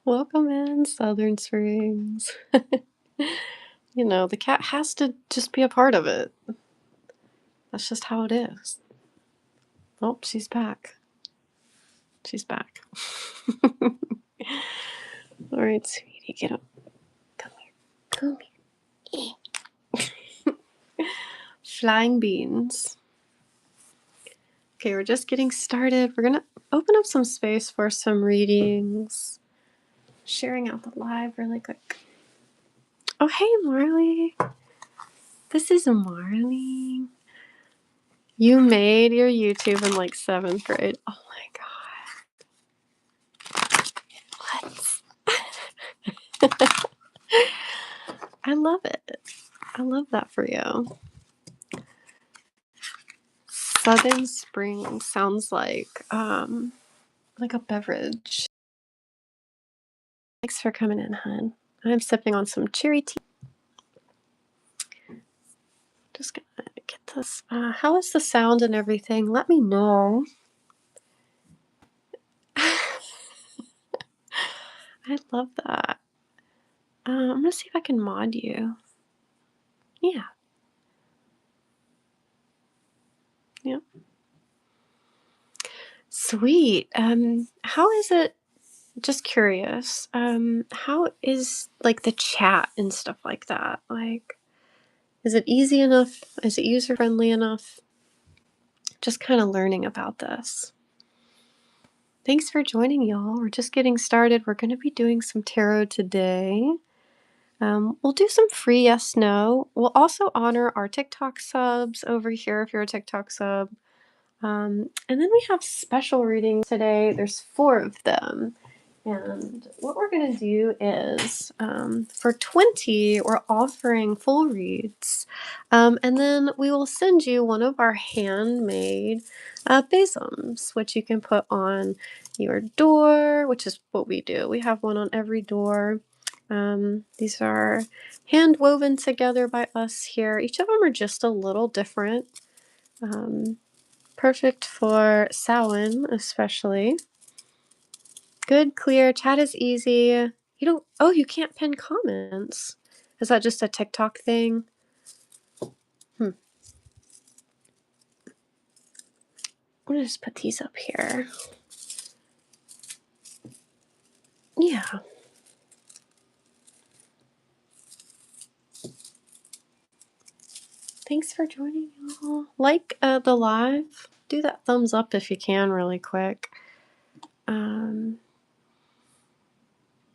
Welcome in, Southern Springs. The cat has to just be a part of it. That's just how it is. Oh, she's back. She's back. All right, sweetie, get up. Come here. Come here. Flying beans. Okay, we're just getting started. We're going to open up some space for some readings. Sharing out the live really quick. Oh, hey, Marley. This is Marley. You made your YouTube in like 7th grade. Oh my god. What? I love it. I love that for you. Southern Spring sounds like a beverage. Thanks for coming in, hon. I'm sipping on some cherry tea. Just gonna get this. How is the sound and everything? Let me know. I love that. I'm gonna see if I can mod you. Yeah. Yep. Sweet. How is it? Just curious. How is like the chat and stuff like that? Like, is it easy enough? Is it user friendly enough? Just kind of learning about this. Thanks for joining, y'all. We're just getting started. We're going to be doing some tarot today. We'll do some free yes, no. We'll also honor our TikTok subs over here if you're a TikTok sub. And then we have special readings today. There's 4 of them. And what we're going to do is for 20, we're offering full reads. And then we will send you one of our handmade besoms, which you can put on your door, which is what we do. We have one on every door. These are hand woven together by us here. Each of them are just a little different. Perfect for Samhain, especially. Good, clear. Chat is easy. You can't pin comments. Is that just a TikTok thing? I'm gonna just put these up here. Yeah. Thanks for joining, y'all. Like the live. Do that thumbs up if you can really quick.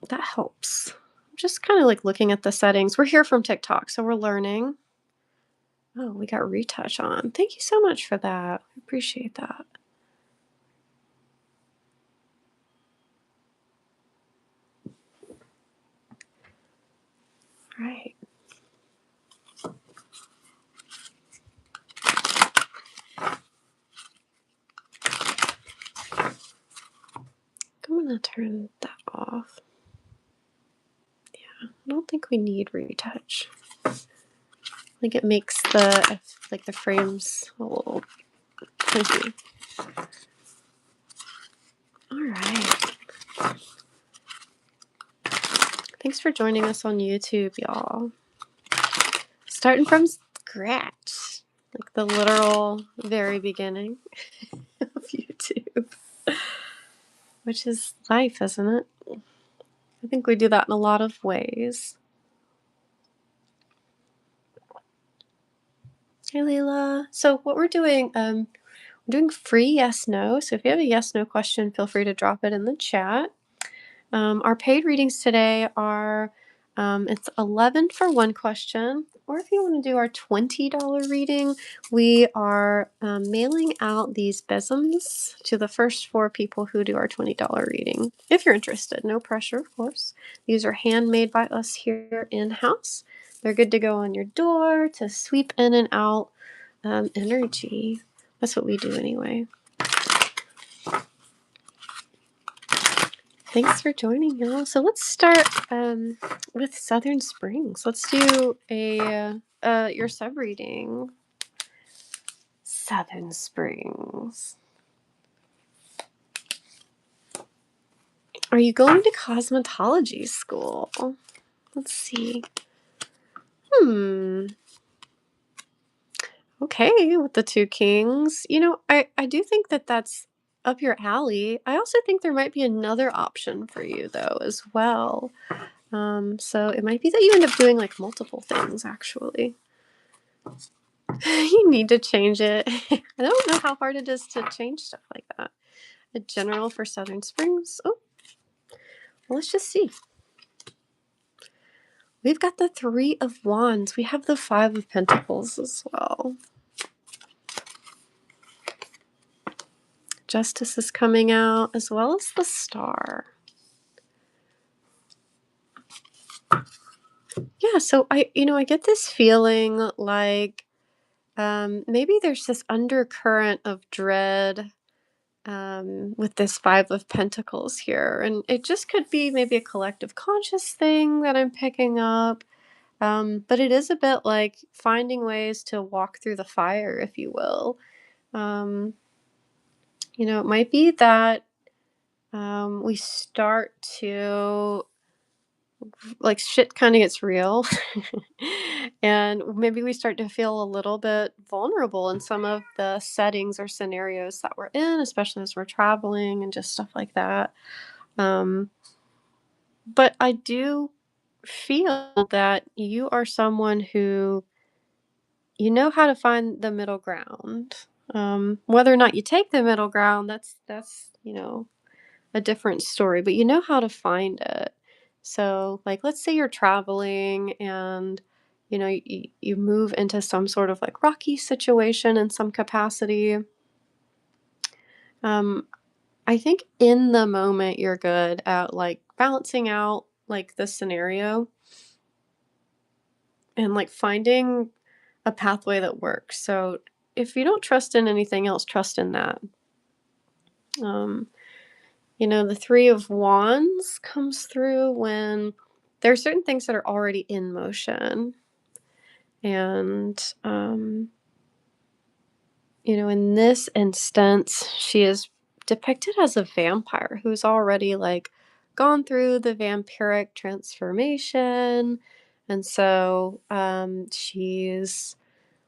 That helps. I'm just kind of like looking at the settings. We're here from TikTok, so we're learning. Oh, we got retouch on. Thank you so much for that. I appreciate that. All right. I'm gonna turn that off. Yeah, I don't think we need retouch. I think it makes the frames a little clunky. All right. Thanks for joining us on YouTube, y'all. Starting from scratch, like the literal very beginning of YouTube, which is life, isn't it? I think we do that in a lot of ways. Hey, Leila. So what we're doing, we're doing free yes, no. So if you have a yes, no question, feel free to drop it in the chat. Our paid readings today are, it's 11 for one question, or if you want to do our $20 reading, we are mailing out these besoms to the first 4 people who do our $20 reading. If you're interested, no pressure, of course. These are handmade by us here in-house. They're good to go on your door to sweep in and out energy. That's what we do anyway. Thanks for joining, y'all. So let's start with Southern Springs. Let's do your sub reading. Southern Springs. Are you going to cosmetology school? Let's see. Hmm. Okay, with the two kings. I do think that that's up your alley. I also think there might be another option for you though as well. So it might be that you end up doing like multiple things actually. You need to change it. I don't know how hard it is to change stuff like that. A general for Southern Springs. Oh, well, let's just see. We've got the Three of Wands. We have the Five of Pentacles as well. Justice is coming out as well as the Star. Yeah, so I get this feeling like maybe there's this undercurrent of dread with this Five of Pentacles here. And it just could be maybe a collective conscious thing that I'm picking up. But it is a bit like finding ways to walk through the fire, if you will. It might be that we start to like shit kind of gets real and maybe we start to feel a little bit vulnerable in some of the settings or scenarios that we're in, especially as we're traveling and just stuff like that. But I do feel that you are someone who you know how to find the middle ground. Whether or not you take the middle ground, that's a different story, but you know how to find it. So, like, let's say you're traveling and you move into some sort of like rocky situation in some capacity. Um, I think in the moment you're good at like balancing out like the scenario and like finding a pathway that works. So, if you don't trust in anything else, trust in that. Um, the Three of Wands comes through when there are certain things that are already in motion. And, in this instance, she is depicted as a vampire who's already like gone through the vampiric transformation. And so she's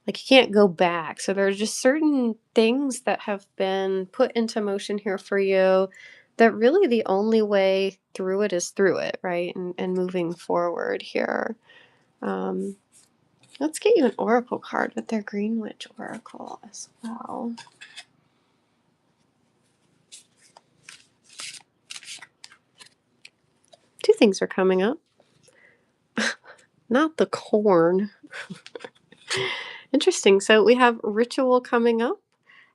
like, you can't go back. So there are just certain things that have been put into motion here for you that really the only way through it is through it, right? And moving forward here. Um, let's get you an oracle card with their Green Witch Oracle as well. Two things are coming up. Not the corn. Interesting. So we have ritual coming up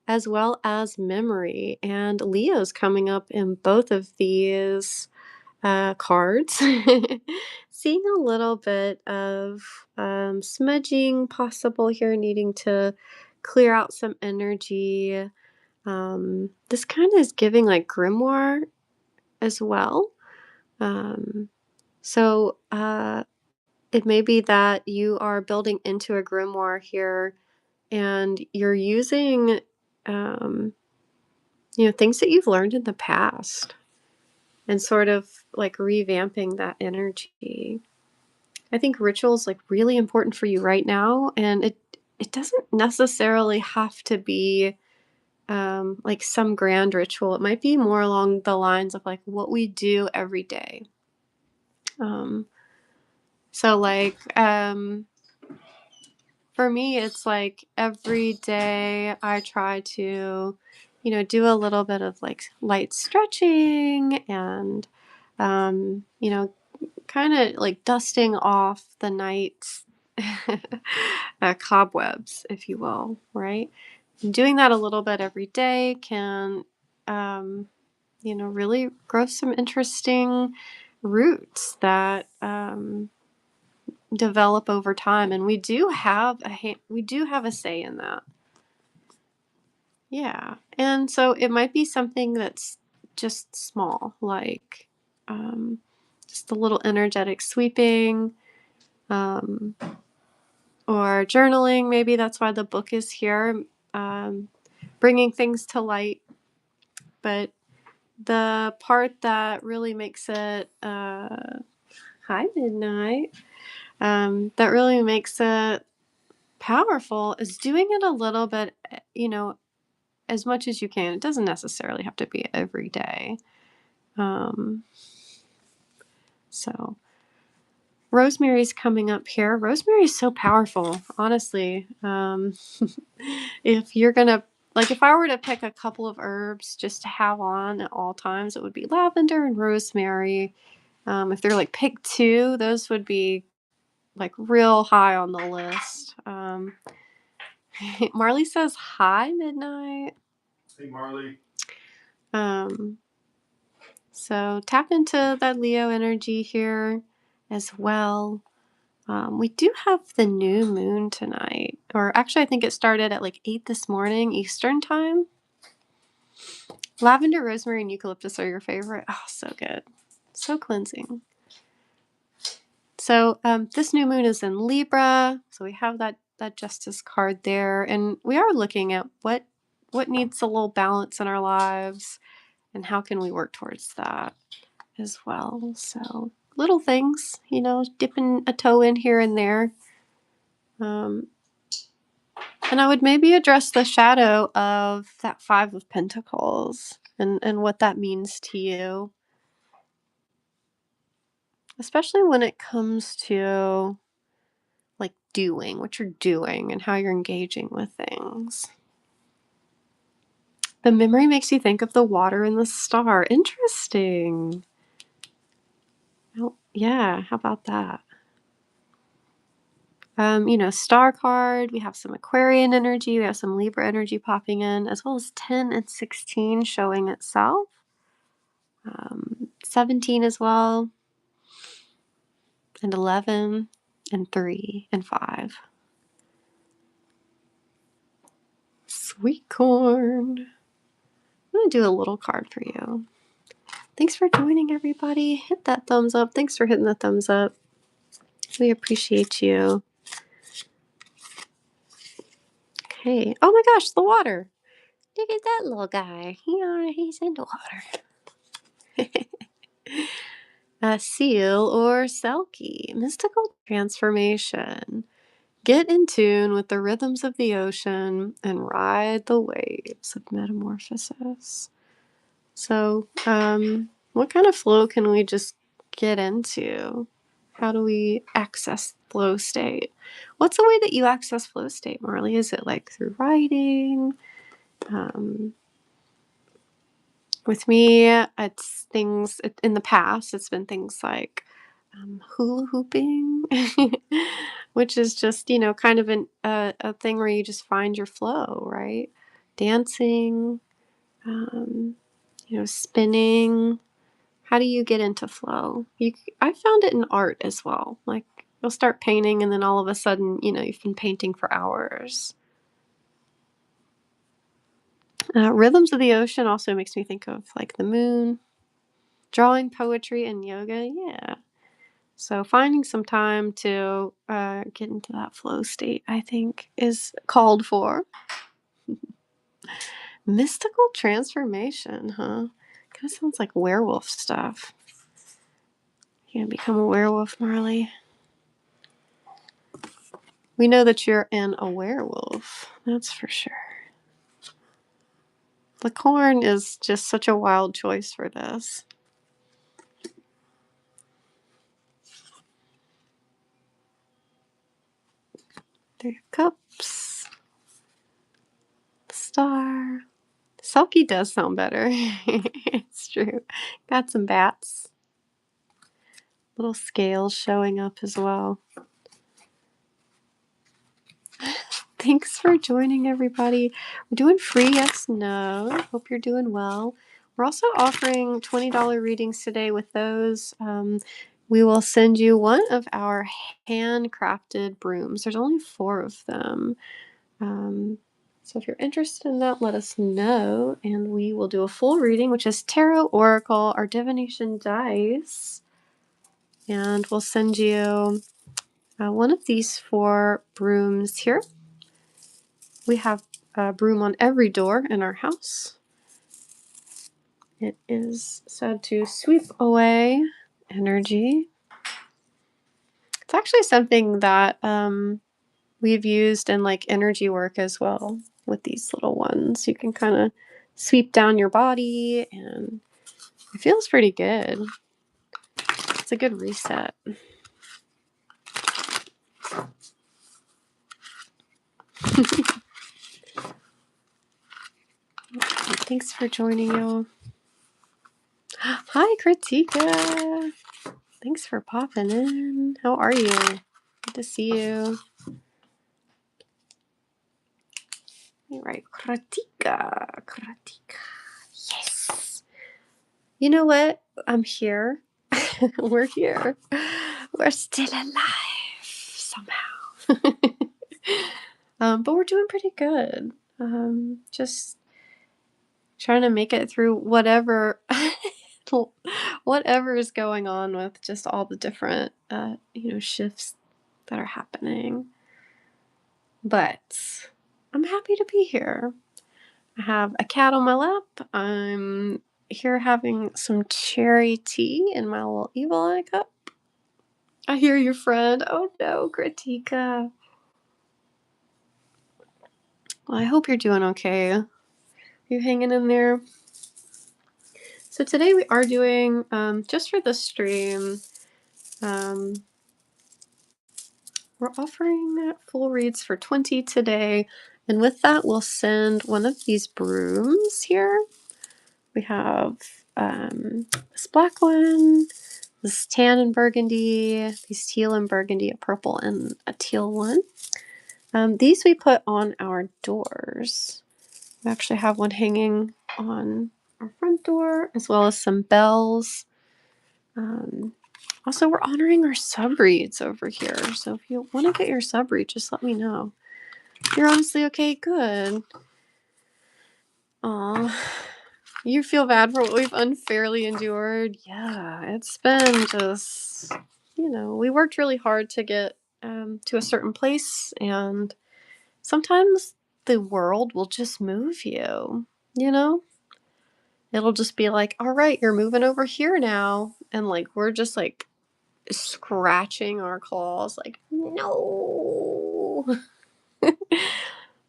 as well as memory. And Leo's coming up in both of these cards. Seeing a little bit of smudging possible here, needing to clear out some energy. This kind of is giving like grimoire as well. So it may be that you are building into a grimoire here and you're using things that you've learned in the past and sort of like revamping that energy. I think ritual is like really important for you right now, and it doesn't necessarily have to be like some grand ritual. It might be more along the lines of like what we do every day. So like for me, it's like every day I try to, do a little bit of like light stretching and, kind of like dusting off the night's cobwebs, if you will, right? And doing that a little bit every day can, really grow some interesting roots that develop over time, and we do have a say in that. Yeah, and so it might be something that's just small, like just a little energetic sweeping, um, or journaling. Maybe that's why the book is here, bringing things to light. But the part that really makes it, hi, Midnight, that really makes it powerful is doing it a little bit, as much as you can. It doesn't necessarily have to be every day. Um, so Rosemary's coming up here. Rosemary is so powerful, honestly. If you're gonna, like, if I were to pick a couple of herbs just to have on at all times, it would be lavender and rosemary. If they're like pick two, those would be like real high on the list. Marley says hi, Midnight. Hey, Marley. Um, so tap into that Leo energy here as well. We do have the new moon tonight, or actually, I think it started at like 8 this morning Eastern time. Lavender, rosemary, and eucalyptus are your favorite. Oh, so good. So cleansing. So this new moon is in Libra, so we have that Justice card there, and we are looking at what needs a little balance in our lives, and how can we work towards that as well. So little things, dipping a toe in here and there. And I would maybe address the shadow of that Five of Pentacles and what that means to you, especially when it comes to like doing what you're doing and how you're engaging with things. The memory makes you think of the water and the star. Interesting. Oh, yeah, how about that? Star card. We have some Aquarian energy. We have some Libra energy popping in, as well as 10 and 16 showing itself. 17 as well, and 11, and 3, and 5. Sweet corn. I'm going to do a little card for you. Thanks for joining, everybody. Hit that thumbs up. Thanks for hitting the thumbs up. We appreciate you. Okay. Oh my gosh, the water. Look at that little guy. He's into water. A seal or Selkie. Mystical transformation. Get in tune with the rhythms of the ocean and ride the waves of metamorphosis. So, what kind of flow can we just get into? How do we access flow state? What's the way that you access flow state, Marley? Is it like through writing? With me, it's things in the past, it's been things like hula hooping, which is just, kind of a thing where you just find your flow, right? Dancing, um, spinning. How do you get into flow? I found it in art as well. Like you'll start painting and then all of a sudden, you've been painting for hours. Rhythms of the ocean also makes me think of like the moon. Drawing, poetry, and yoga, yeah. So finding some time to get into that flow state, I think, is called for. Mystical transformation, huh? Kind of sounds like werewolf stuff. You're gonna become a werewolf, Marley. We know that you're a werewolf, that's for sure. The corn is just such a wild choice for this. Three of Cups. Star. Selkie does sound better. It's true. Got some bats. Little scales showing up as well. Thanks for joining, everybody. We're doing free yes, no. Hope you're doing well. We're also offering $20 readings today. With those, we will send you one of our handcrafted brooms. There's only 4 of them. So if you're interested in that, let us know, and we will do a full reading, which is Tarot, Oracle, our divination dice, and we'll send you one of these 4 brooms here. We have a broom on every door in our house, It is said to sweep away energy. It's actually something that we've used in like energy work as well with these little ones. You can kind of sweep down your body and it feels pretty good. It's a good reset. Thanks for joining, y'all. Hi, Kritika. Thanks for popping in. How are you? Good to see you. All right, Kritika. Yes. You know what? I'm here. We're here. We're still alive somehow. But we're doing pretty good. Just trying to make it through whatever is going on with just all the different shifts that are happening. But I'm happy to be here. I have a cat on my lap. I'm here having some cherry tea in my little evil eye cup. I hear your friend. Oh no, Kritika. Well, I hope you're doing okay. You hanging in there? So today we are doing, just for the stream, we're offering full reads for 20 today. And with that, we'll send one of these brooms here. We have this black one, this tan and burgundy, these teal and burgundy, a purple and a teal one. These we put on our doors. We actually have one hanging on our front door, as well as some bells. Also, we're honoring our sub-reads over here. So if you want to get your sub-read, just let me know. You're honestly okay? Good. Aw. You feel bad for what we've unfairly endured? Yeah, it's been just, we worked really hard to get to a certain place, and sometimes the world will just move you, It'll just be like, all right, you're moving over here now. And like, we're just like scratching our claws, like, no.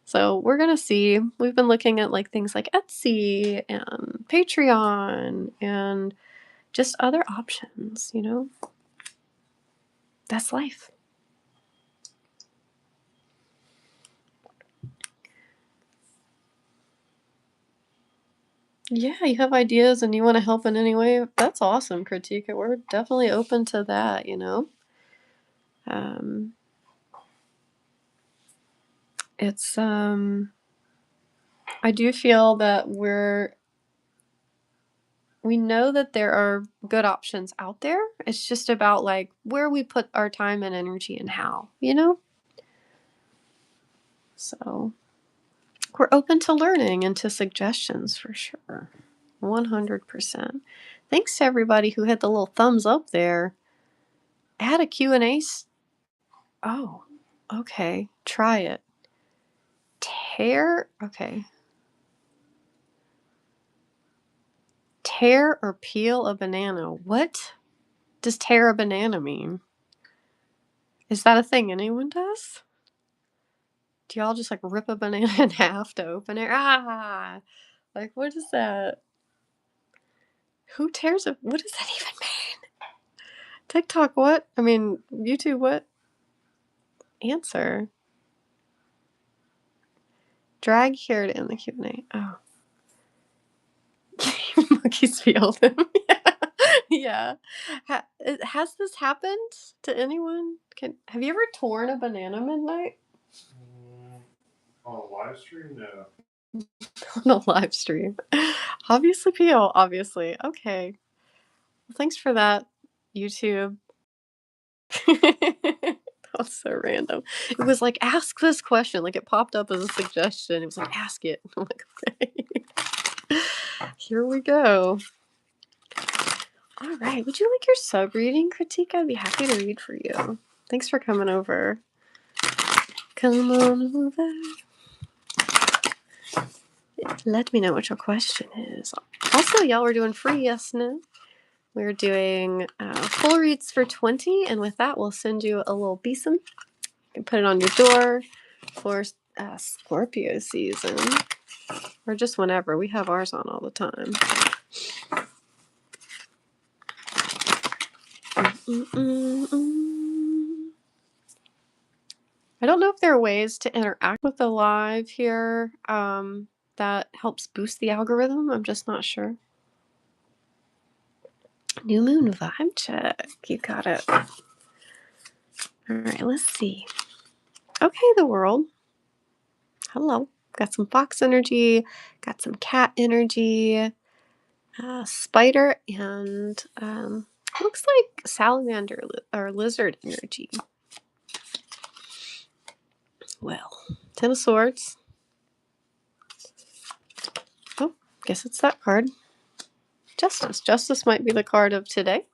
So we're going to see. We've been looking at like things like Etsy and Patreon and just other options, That's life. Yeah, you have ideas and you want to help in any way. That's awesome, Kritika. We're definitely open to that, It's I do feel that we know that there are good options out there. It's just about like where we put our time and energy and how, So we're open to learning and to suggestions for sure. 100%. Thanks to everybody who hit the little thumbs up there. Add a Q&A. Oh, okay. Try it. Okay. Tear or peel a banana. What does tear a banana mean? Is that a thing anyone does? Do y'all just like rip a banana in half to open it? Like what is that? Who tears it? What does that even mean? TikTok, what? I mean, YouTube, what? Answer. Drag here to end the Q&A. Oh. Monkeys peeled him. Yeah. Has this happened to anyone? Have you ever torn a banana midnight? On a live stream? No. On a live stream. Obviously peel, obviously. Okay. Well, thanks for that, YouTube. That was so random. It was like, ask this question. Like, it popped up as a suggestion. It was like, ask it. I'm like, okay. Here we go. All right. Would you like your sub reading, Kritika? I'd be happy to read for you. Thanks for coming over. Come on over. let me know what your question is. Also, y'all, we're doing free yes no. We're doing full reads for 20, and with that, we'll send you a little besom. You can put it on your door for Scorpio season, or just whenever. We have ours on all the time. I don't know if there are ways to interact with the live here that helps boost the algorithm. I'm just not sure. New moon vibe check. You got it. All right, let's see. Okay, the world. Hello. Got some fox energy, got some cat energy, spider, and looks like salamander or lizard energy. Well, Ten of Swords. Oh, guess it's that card. Justice. Justice might be the card of today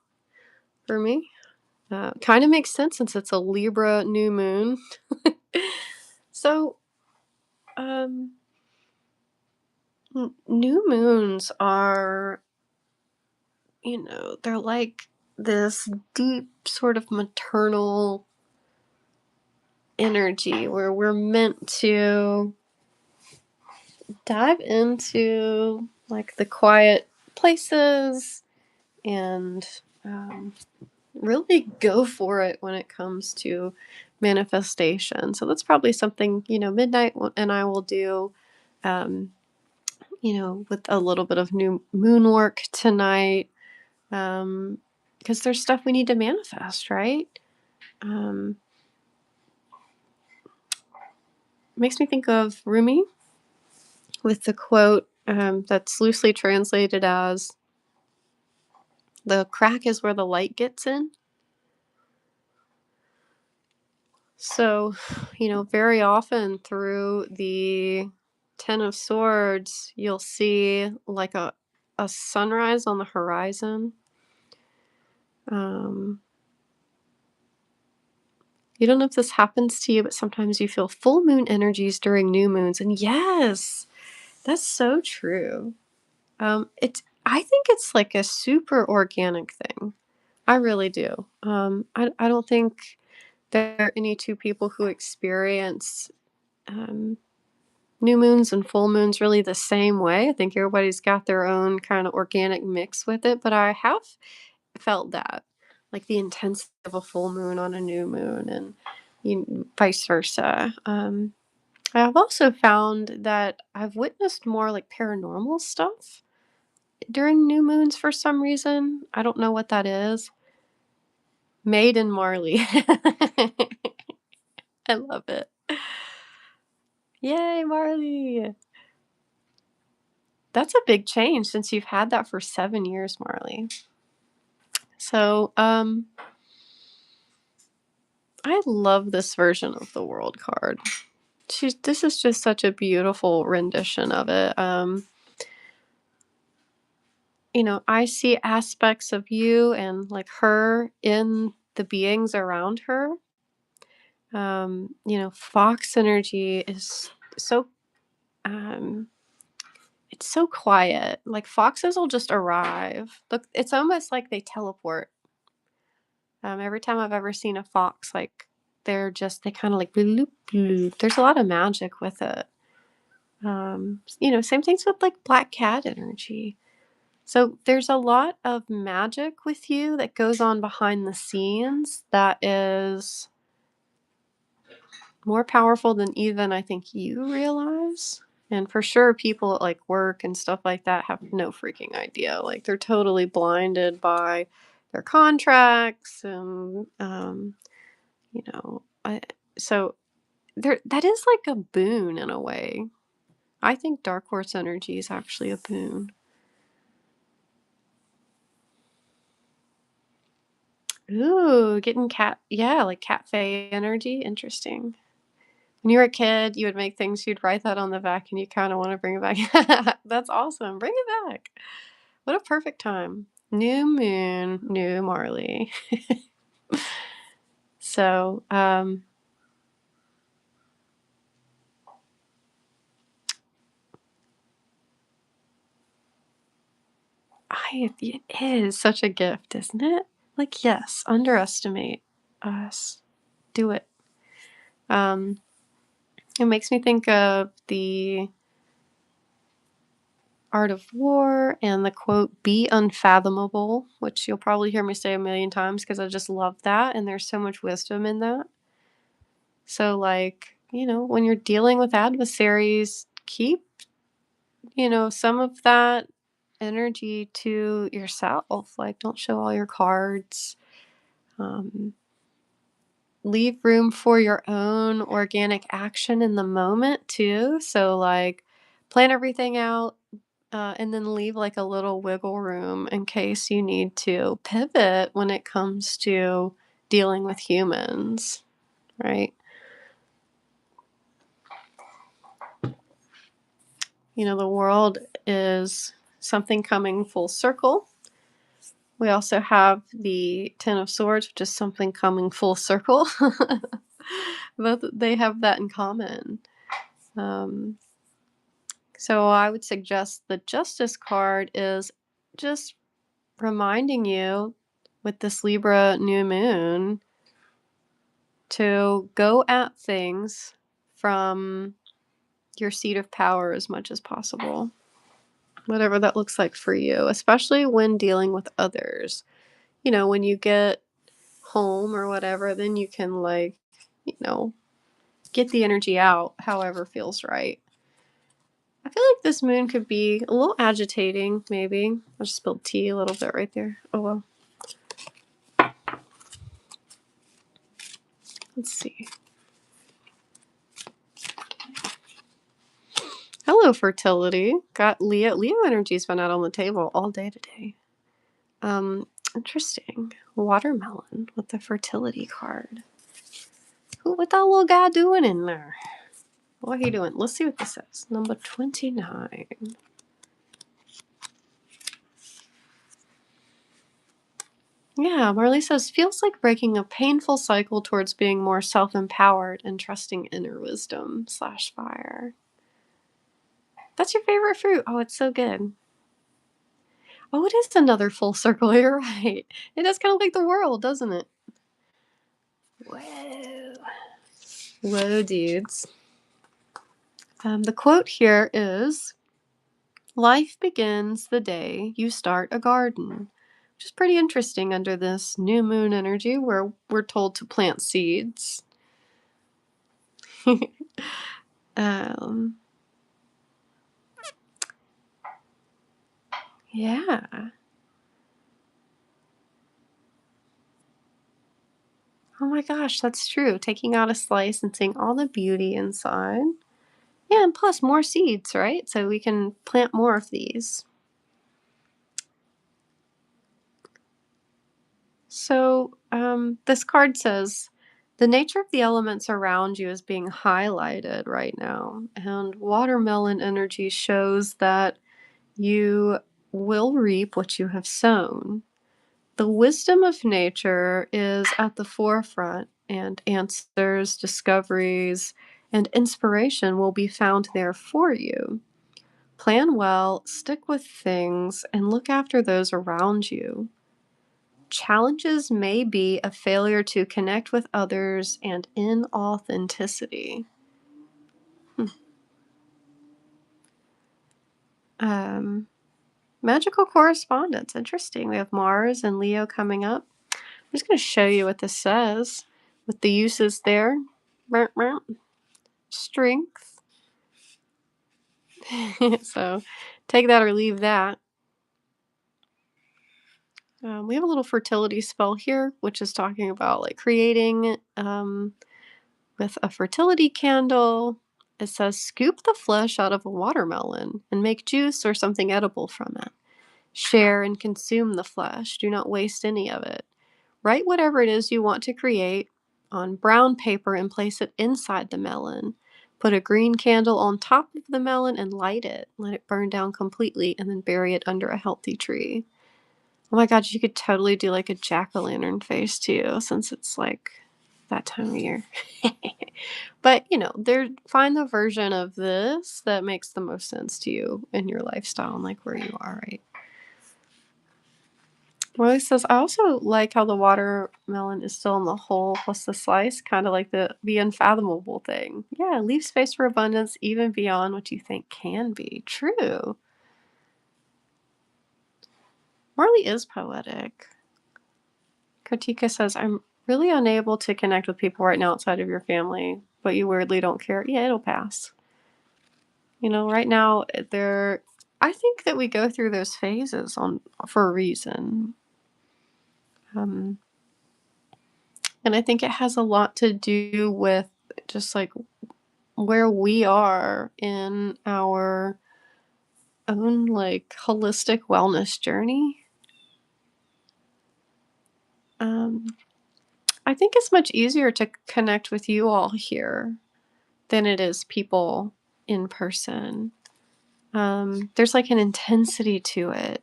for me. Kind of makes sense since it's a Libra new moon. So, new moons are, they're like this deep sort of maternal energy where we're meant to dive into like the quiet places and really go for it when it comes to manifestation. So that's probably something, Midnight and I will do, with a little bit of new moon work tonight. Because there's stuff we need to manifest, right? Makes me think of Rumi with the quote that's loosely translated as, "The crack is where the light gets in." So, very often through the Ten of Swords, you'll see like a sunrise on the horizon. You don't know if this happens to you, but sometimes you feel full moon energies during new moons. And yes, that's so true. I think it's like a super organic thing. I really do. I don't think there are any two people who experience new moons and full moons really the same way. I think everybody's got their own kind of organic mix with it, but I have felt that, like the intensity of a full moon on a new moon, and vice versa. I've also found that I've witnessed more like paranormal stuff during new moons for some reason. I don't know what that is. Made in Marley. I love it. Yay, Marley. That's a big change since you've had that for 7 years, Marley. So, I love this version of the world card. This is just such a beautiful rendition of it. I see aspects of you and like her in the beings around her. Fox energy is so it's so quiet. Like foxes will just arrive. Look, it's almost like they teleport. Every time I've ever seen a fox, like they kind of like bloop, bloop. There's a lot of magic with it. Same things with like black cat energy. So there's a lot of magic with you that goes on behind the scenes that is more powerful than even I think you realize. And for sure, people at like work and stuff like that have no freaking idea. Like they're totally blinded by their contracts and, so that is like a boon in a way. I think Dark Horse energy is actually a boon. Ooh, getting like cat fae energy. Interesting. When you were a kid, you would make things, you'd write that on the back, and you kind of want to bring it back. That's awesome. Bring it back. What a perfect time. New moon, new Marley. So, Right, it is such a gift, isn't it? Like, yes, underestimate us. Do it. Um, it makes me think of the Art of War and the quote, "Be unfathomable," which you'll probably hear me say a million times because I just love that, and there's so much wisdom in that. So, like, when you're dealing with adversaries, keep, some of that energy to yourself. Like, don't show all your cards. Um, leave room for your own organic action in the moment, too. So, like, plan everything out, and then leave like a little wiggle room in case you need to pivot when it comes to dealing with humans, right? The world is something coming full circle. We also have the Ten of Swords, which is something coming full circle. Both they have that in common. Um, so I would suggest the Justice card is just reminding you with this Libra new moon to go at things from your seat of power as much as possible, whatever that looks like for you, especially when dealing with others. When you get home or whatever, then you can, like, you know, get the energy out however feels right. I feel like this moon could be a little agitating, maybe. I just spilled tea a little bit right there. Oh well. Let's see. Hello, fertility. Got Leo. Leo energy's been out on the table all day today. Interesting. Watermelon with the fertility card. What that little guy doing in there? What are you doing? Let's see what this says. Number 29. Yeah, Marley says, feels like breaking a painful cycle towards being more self-empowered and trusting inner wisdom / fire. That's your favorite fruit. Oh, it's so good. Oh, it is another full circle. You're right. It does kind of like the world, doesn't it? Whoa. Whoa, dudes. The quote here is, life begins the day you start a garden, which is pretty interesting under this new moon energy where we're told to plant seeds. um, yeah. Oh my gosh, that's true. Taking out a slice and seeing all the beauty inside. Yeah, and plus more seeds, right? So we can plant more of these. So, this card says the nature of the elements around you is being highlighted right now, and watermelon energy shows that you will reap what you have sown. The wisdom of nature is at the forefront, and answers, discoveries, and inspiration will be found there for you. Plan well, stick with things, and look after those around you. Challenges may be a failure to connect with others and inauthenticity. Magical correspondence. Interesting. We have Mars and Leo coming up. I'm just going to show you what this says with the uses there. Strength. So take that or leave that. We have a little fertility spell here, which is talking about like creating with a fertility candle. It says, scoop the flesh out of a watermelon and make juice or something edible from it. Share and consume the flesh. Do not waste any of it. Write whatever it is you want to create on brown paper and place it inside the melon. Put a green candle on top of the melon and light it. Let it burn down completely and then bury it under a healthy tree. Oh my god, you could totally do like a jack-o'-lantern face too, since it's like that time of year. But, find the version of this that makes the most sense to you in your lifestyle and like where you are, right? Well, says, I also like how the watermelon is still in the hole plus the slice, kind of like the unfathomable thing. Yeah, leave space for abundance even beyond what you think can be. True. Marley is poetic. Kartika says, I'm really unable to connect with people right now outside of your family, but you weirdly don't care. Yeah, it'll pass. Right now I think that we go through those phases on for a reason. Um, and I think it has a lot to do with just like where we are in our own like holistic wellness journey. Um, I think it's much easier to connect with you all here than it is people in person. There's like an intensity to it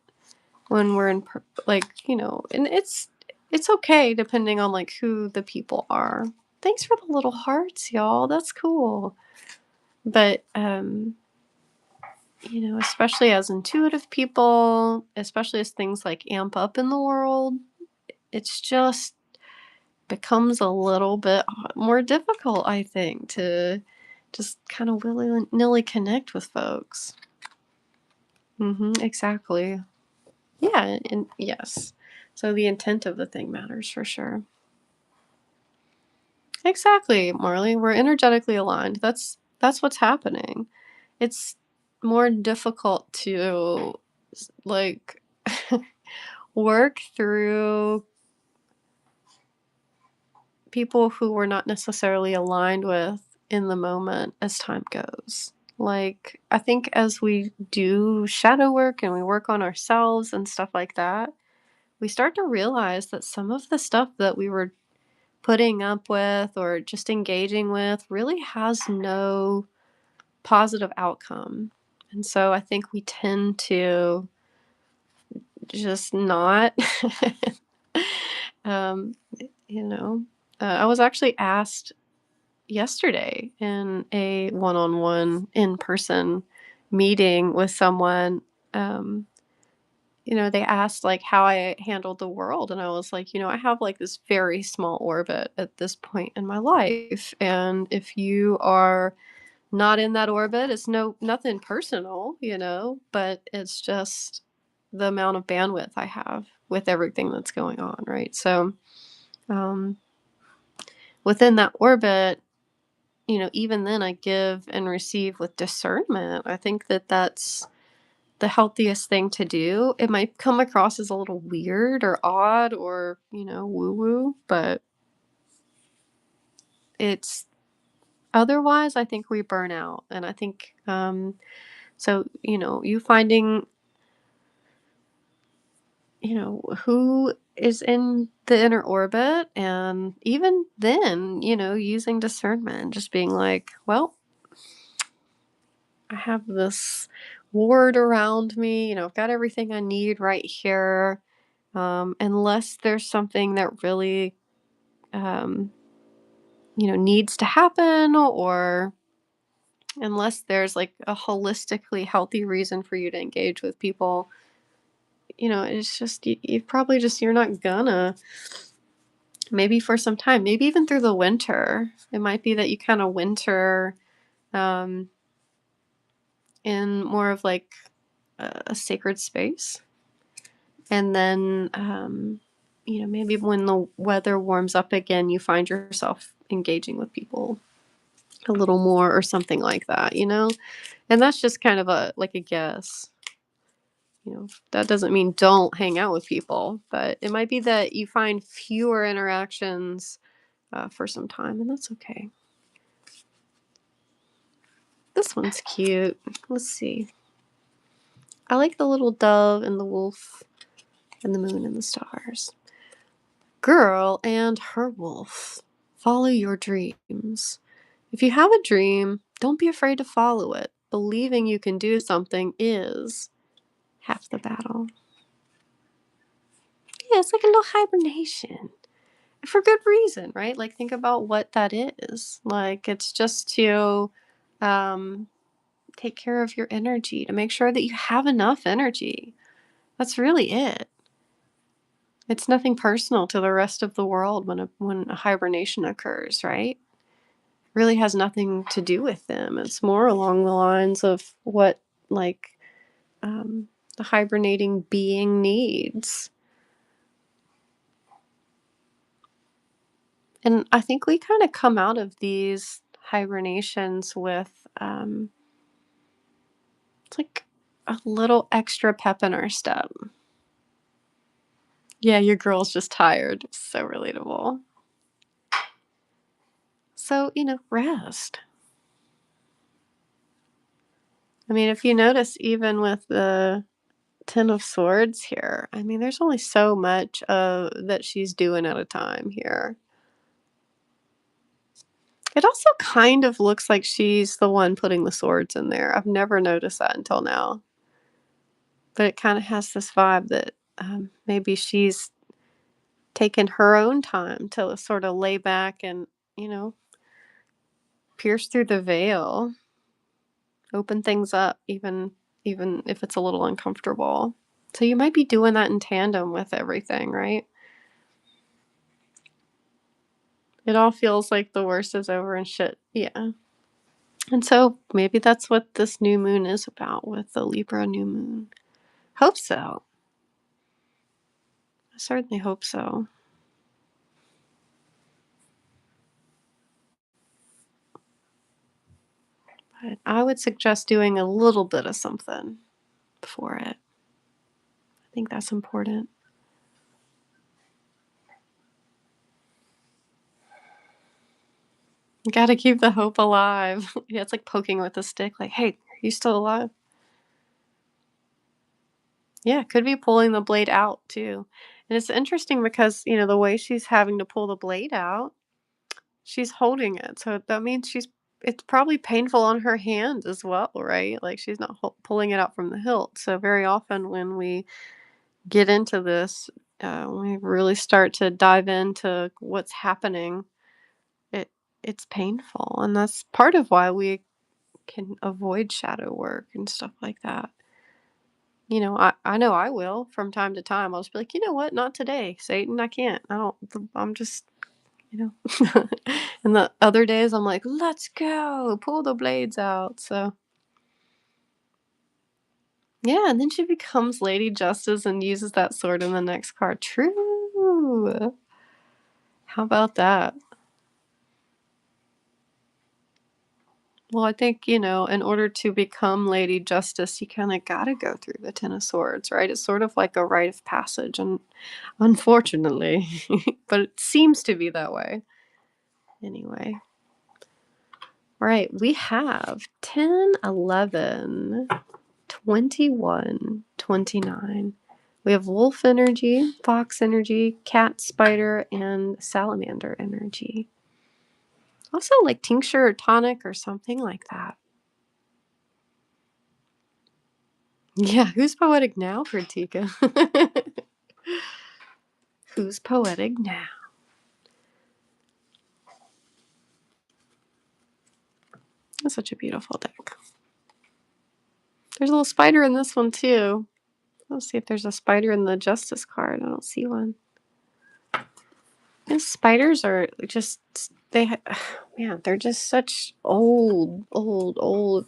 when we're like, and it's okay depending on like who the people are. Thanks for the little hearts, y'all. That's cool. But especially as intuitive people, especially as things like amp up in the world, it's just becomes a little bit more difficult, I think, to just kind of willy nilly connect with folks. Exactly. Yeah, and yes. So the intent of the thing matters for sure. Exactly, Marley. We're energetically aligned. That's what's happening. It's more difficult to like work through people who we're not necessarily aligned with in the moment as time goes. Like, I think as we do shadow work and we work on ourselves and stuff like that, we start to realize that some of the stuff that we were putting up with or just engaging with really has no positive outcome. And so I think we tend to just not, um, you know, I was actually asked yesterday in a one-on-one in-person meeting with someone. They asked like how I handled the world, and I was like, I have like this very small orbit at this point in my life, and if you are not in that orbit, it's nothing personal, but it's just the amount of bandwidth I have with everything that's going on, right? So, um, within that orbit, even then I give and receive with discernment. I think that that's the healthiest thing to do. It might come across as a little weird or odd or, woo woo, but it's otherwise, I think we burn out. And I think, so, you finding, who is in the inner orbit, and even then, using discernment, just being like, well, I have this ward around me, I've got everything I need right here. Unless there's something that really, um, needs to happen, or unless there's like a holistically healthy reason for you to engage with people, it's just, you probably just, you're not gonna, maybe for some time, maybe even through the winter. It might be that you kind of winter, um, in more of like a sacred space. And then, maybe when the weather warms up again, you find yourself engaging with people a little more or something like that. And that's just kind of like a guess. That doesn't mean don't hang out with people, but it might be that you find fewer interactions for some time, and that's okay. This one's cute. Let's see. I like the little dove and the wolf and the moon and the stars. Girl and her wolf. Follow your dreams. If you have a dream, don't be afraid to follow it. Believing you can do something is half the battle. Yeah, it's like a little hibernation. For good reason, right? Like, think about what that is. Like, it's just to um, take care of your energy, to make sure that you have enough energy. That's really it. It's nothing personal to the rest of the world when a hibernation occurs, right? Really has nothing to do with them. It's more along the lines of what, like, um, the hibernating being needs. And I think we kind of come out of these hibernations with, it's like a little extra pep in our step. Yeah, your girl's just tired. So relatable. So, rest. I mean, if you notice, even with the Ten of Swords here, I mean, there's only so much that she's doing at a time here. It also kind of looks like she's the one putting the swords in there. I've never noticed that until now. But it kind of has this vibe that maybe she's taken her own time to sort of lay back and, you know, pierce through the veil, open things up, even if it's a little uncomfortable. So you might be doing that in tandem with everything, right? It all feels like the worst is over and shit. Yeah. And so maybe that's what this new moon is about with the Libra new moon. Hope so. I certainly hope so. But I would suggest doing a little bit of something for it. I think that's important. You gotta keep the hope alive. Yeah, it's like poking with a stick, like, hey, are you still alive? Yeah, could be pulling the blade out too. And it's interesting because, the way she's having to pull the blade out, she's holding it. So that means it's probably painful on her hand as well, right? Like she's not pulling it out from the hilt. So very often when we get into this, we really start to dive into what's happening. It it's painful, and that's part of why we can avoid shadow work and stuff like that. I know I will from time to time. I'll just be like, you know what? Not today, Satan. I can't. I don't. I'm just, you know. And the other days, I'm like, let's go, pull the blades out. So yeah, and then she becomes Lady Justice and uses that sword in the next card. True. How about that? Well, I think, in order to become Lady Justice, you kind of got to go through the Ten of Swords, right? It's sort of like a rite of passage, and unfortunately, but it seems to be that way. Anyway. Right, we have 10, 11, 21, 29. We have wolf energy, fox energy, cat, spider, and salamander energy. Also, like tincture or tonic or something like that. Yeah, who's poetic now, Pratika? Who's poetic now? That's such a beautiful deck. There's a little spider in this one, too. Let's see if there's a spider in the Justice card. I don't see one. And spiders are just, man, they're just such old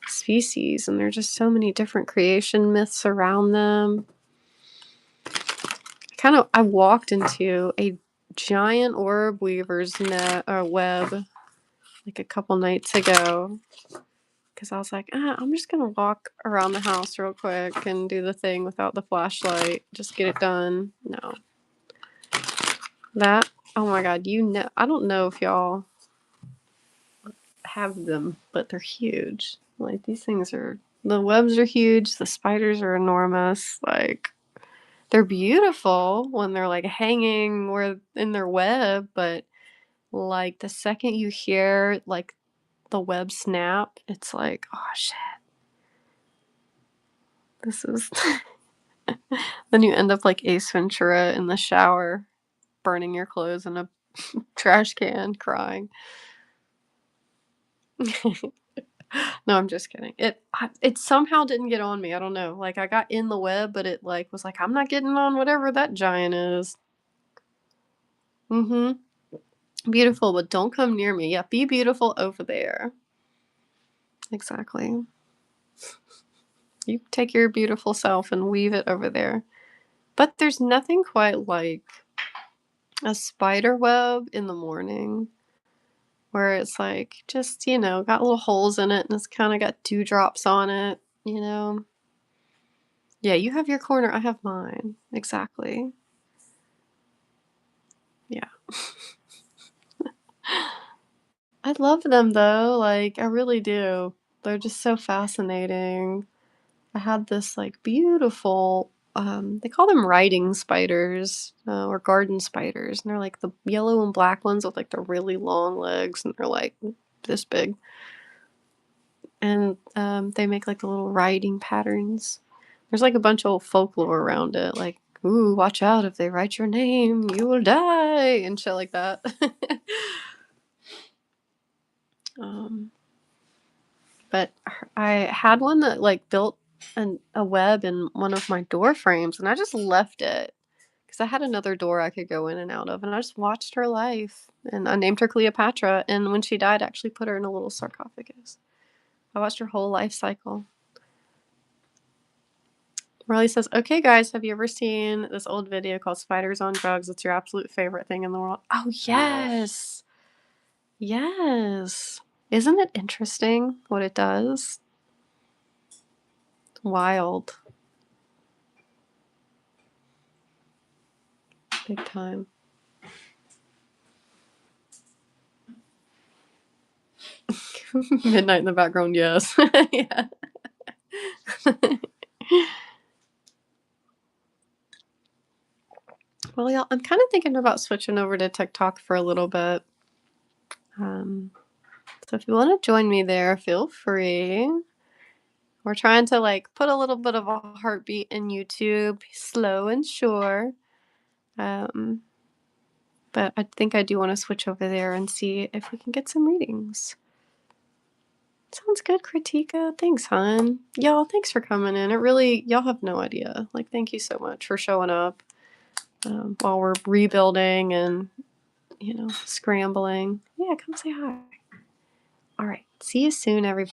species, and there's just so many different creation myths around them. I walked into a giant orb weaver's net or web like a couple nights ago because I was like, I'm just gonna walk around the house real quick and do the thing without the flashlight, just get it done. No, that, oh my god, I don't know if y'all have them, but they're huge. Like the webs are huge, the spiders are enormous. Like they're beautiful when they're like hanging or in their web, but like the second you hear like the web snap, it's like, oh shit, this is. Then you end up like Ace Ventura in the shower, burning your clothes in a trash can, crying. No, I'm just kidding. It somehow didn't get on me. I don't know. Like I got in the web, but it like was like I'm not getting on whatever that giant is. Mhm. Beautiful, but don't come near me. Yeah, be beautiful over there. Exactly. You take your beautiful self and weave it over there. But there's nothing quite like a spider web in the morning where it's like just, got little holes in it and it's kind of got dewdrops on it. Yeah, you have your corner, I have mine. Exactly. Yeah. I love them though, like, I really do. They're just so fascinating. I had this, like, beautiful, they call them riding spiders, or garden spiders, and they're, like, the yellow and black ones with, like, the really long legs, and they're, like, this big. And, they make, like, the little riding patterns. There's, like, a bunch of folklore around it, like, "Ooh, watch out, if they write your name, you will die," and shit like that. Um But I had one that, like, built a web in one of my door frames, and I just left it because I had another door I could go in and out of, and I just watched her life, and I named her Cleopatra, and when she died, I actually put her in a little sarcophagus. I watched her whole life cycle. Riley says, "Okay, guys, have you ever seen this old video called Spiders on Drugs? It's your absolute favorite thing in the world." Oh, yes. Yes. Isn't it interesting what it does? Wild. Big time. Midnight in the background, yes. Yeah. Well, yeah, I'm kind of thinking about switching over to TikTok for a little bit. Um, so if you want to join me there, feel free. We're trying to like put a little bit of a heartbeat in YouTube, slow and sure. Um, but I think I do want to switch over there and see if we can get some readings. Sounds good, Kritika. Thanks, hon. Y'all, thanks for coming in. It really, y'all have no idea. Like, thank you so much for showing up while we're rebuilding and, scrambling. Yeah, come say hi. All right. See you soon, everybody.